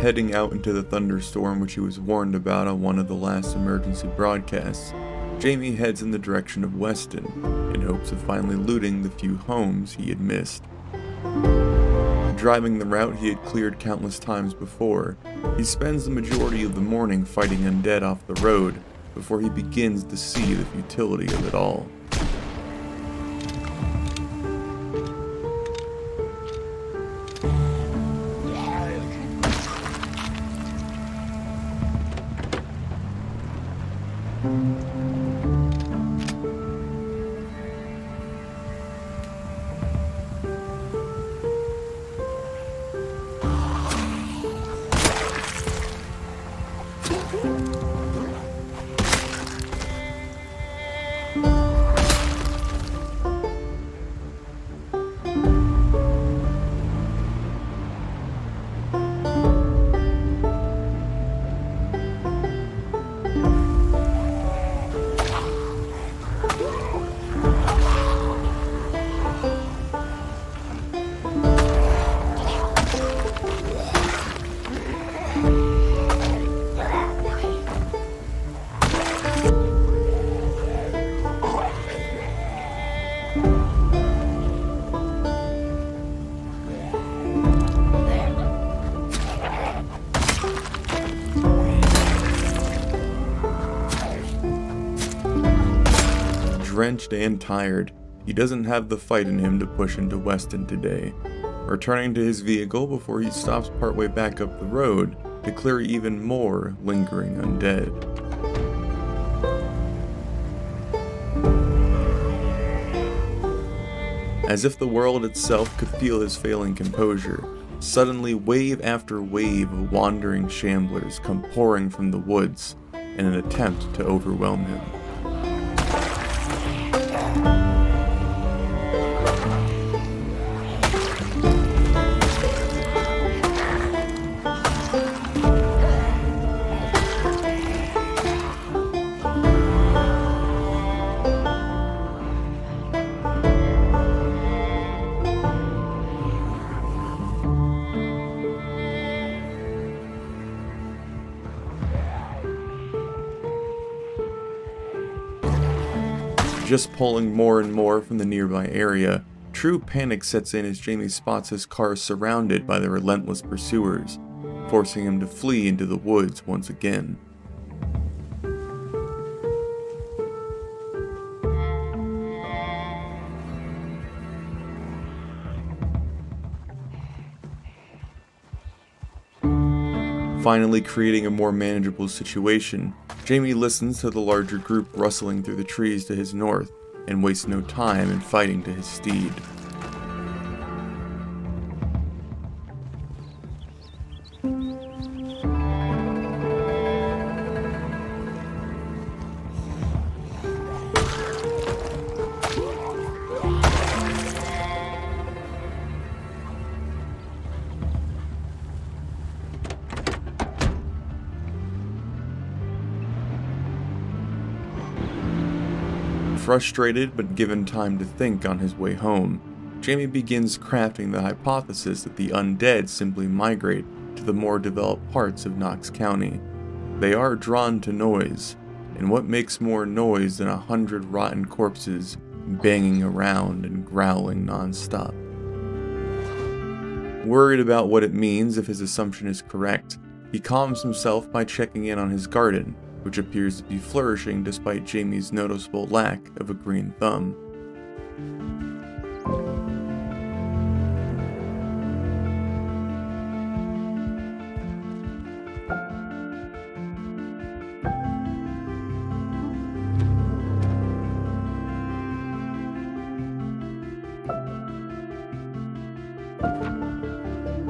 heading out into the thunderstorm which he was warned about on one of the last emergency broadcasts, Jamie heads in the direction of Weston, in hopes of finally looting the few homes he had missed. Driving the route he had cleared countless times before, he spends the majority of the morning fighting undead off the road before he begins to see the futility of it all. Drenched and tired, he doesn't have the fight in him to push into Weston today, returning to his vehicle before he stops partway back up the road to clear even more lingering undead. As if the world itself could feel his failing composure, suddenly wave after wave of wandering shamblers come pouring from the woods in an attempt to overwhelm him. Just pulling more and more from the nearby area, true panic sets in as Jamie spots his car surrounded by the relentless pursuers, forcing him to flee into the woods once again. Finally creating a more manageable situation, Jamie listens to the larger group rustling through the trees to his north, and wastes no time in fighting to his steed. Frustrated but given time to think on his way home, Jamie begins crafting the hypothesis that the undead simply migrate to the more developed parts of Knox County. They are drawn to noise, and what makes more noise than 100 rotten corpses banging around and growling non-stop? Worried about what it means if his assumption is correct, he calms himself by checking in on his garden, which appears to be flourishing despite Jamie's noticeable lack of a green thumb.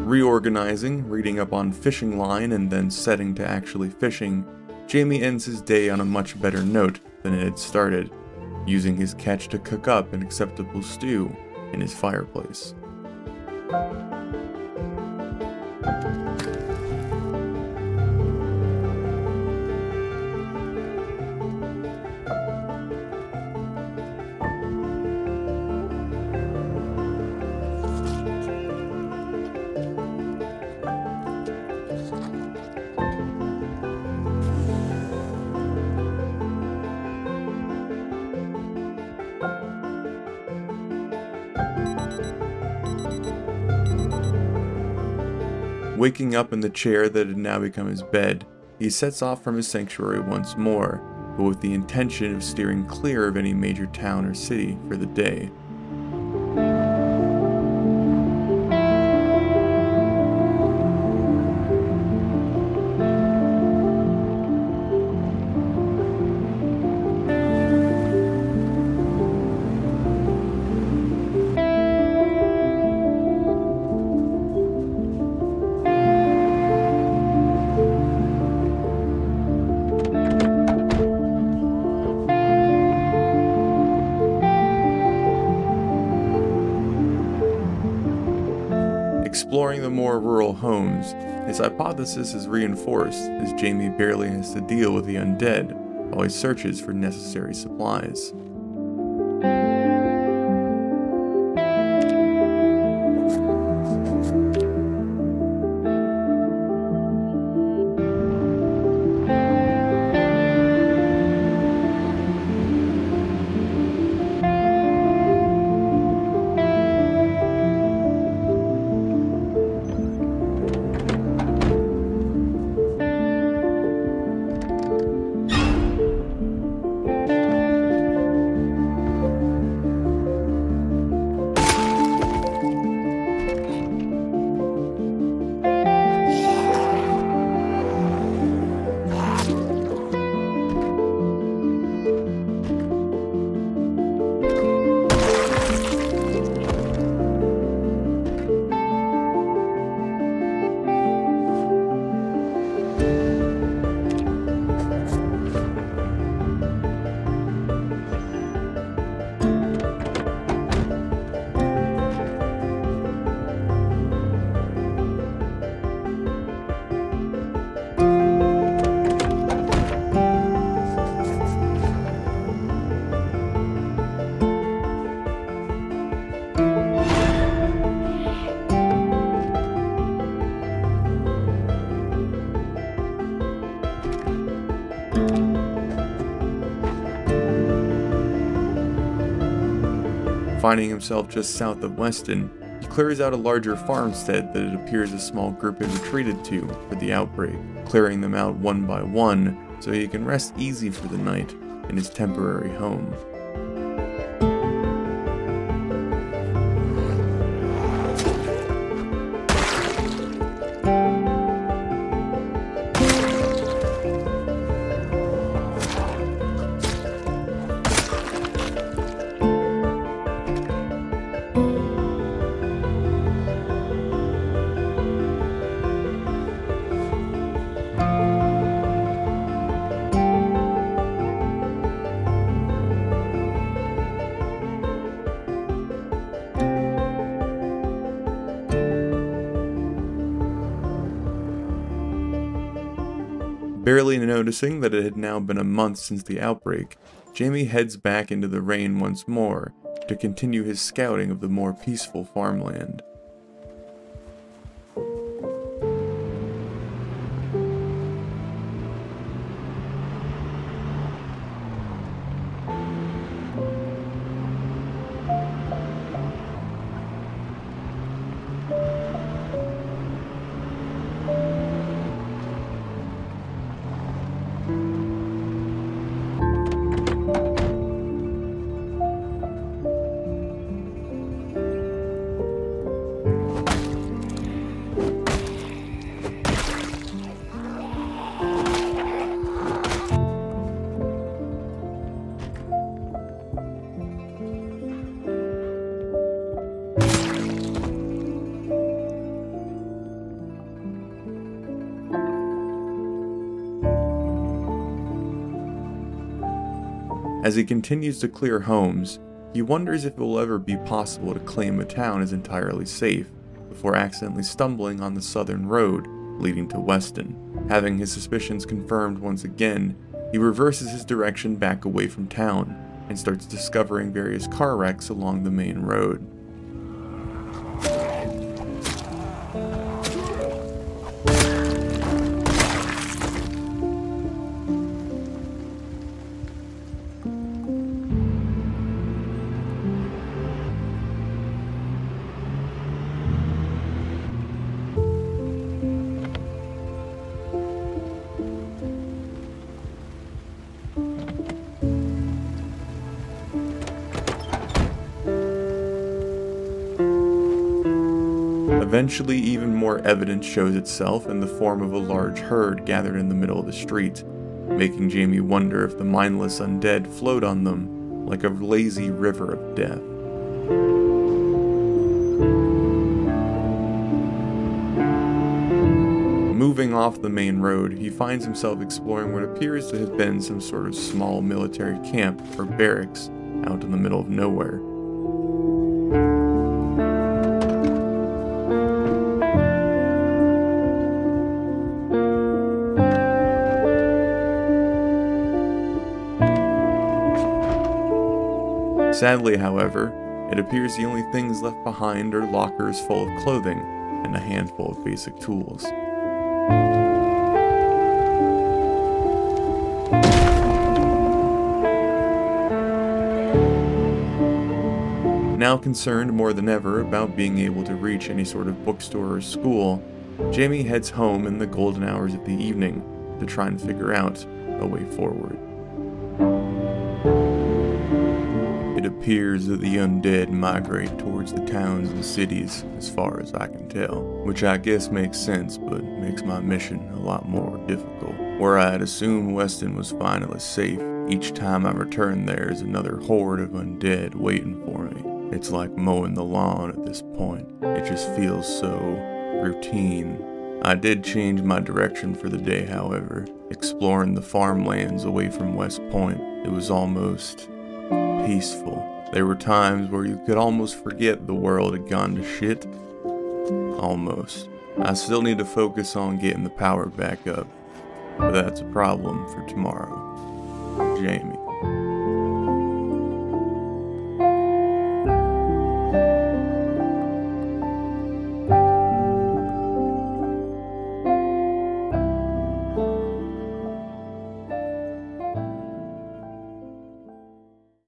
Reorganizing, reading up on fishing line, and then setting to actually fishing, Jamie ends his day on a much better note than it had started, using his catch to cook up an acceptable stew in his fireplace. Waking up in the chair that had now become his bed, he sets off from his sanctuary once more, but with the intention of steering clear of any major town or city for the day. Exploring the more rural homes, his hypothesis is reinforced as Jamie barely has to deal with the undead while he searches for necessary supplies. Finding himself just south of Weston, he clears out a larger farmstead that it appears a small group had retreated to for the outbreak, clearing them out one by one so he can rest easy for the night in his temporary home. Barely noticing that it had now been a month since the outbreak, Jamie heads back into the rain once more to continue his scouting of the more peaceful farmland. As he continues to clear homes, he wonders if it will ever be possible to claim a town as entirely safe before accidentally stumbling on the southern road leading to Weston. Having his suspicions confirmed once again, he reverses his direction back away from town and starts discovering various car wrecks along the main road. Eventually, even more evidence shows itself in the form of a large herd gathered in the middle of the street, making Jamie wonder if the mindless undead float on them like a lazy river of death. Moving off the main road, he finds himself exploring what appears to have been some sort of small military camp or barracks out in the middle of nowhere. Sadly, however, it appears the only things left behind are lockers full of clothing and a handful of basic tools. Now concerned more than ever about being able to reach any sort of bookstore or school, Jamie heads home in the golden hours of the evening to try and figure out a way forward. It appears that the undead migrate towards the towns and cities, as far as I can tell, which I guess makes sense, but makes my mission a lot more difficult. Where I had assumed Weston was finally safe, each time I return there is another horde of undead waiting for me. It's like mowing the lawn at this point. It just feels so routine. I did change my direction for the day, however, exploring the farmlands away from West Point. It was almost peaceful. There were times where you could almost forget the world had gone to shit. Almost. I still need to focus on getting the power back up, but that's a problem for tomorrow. Jamie.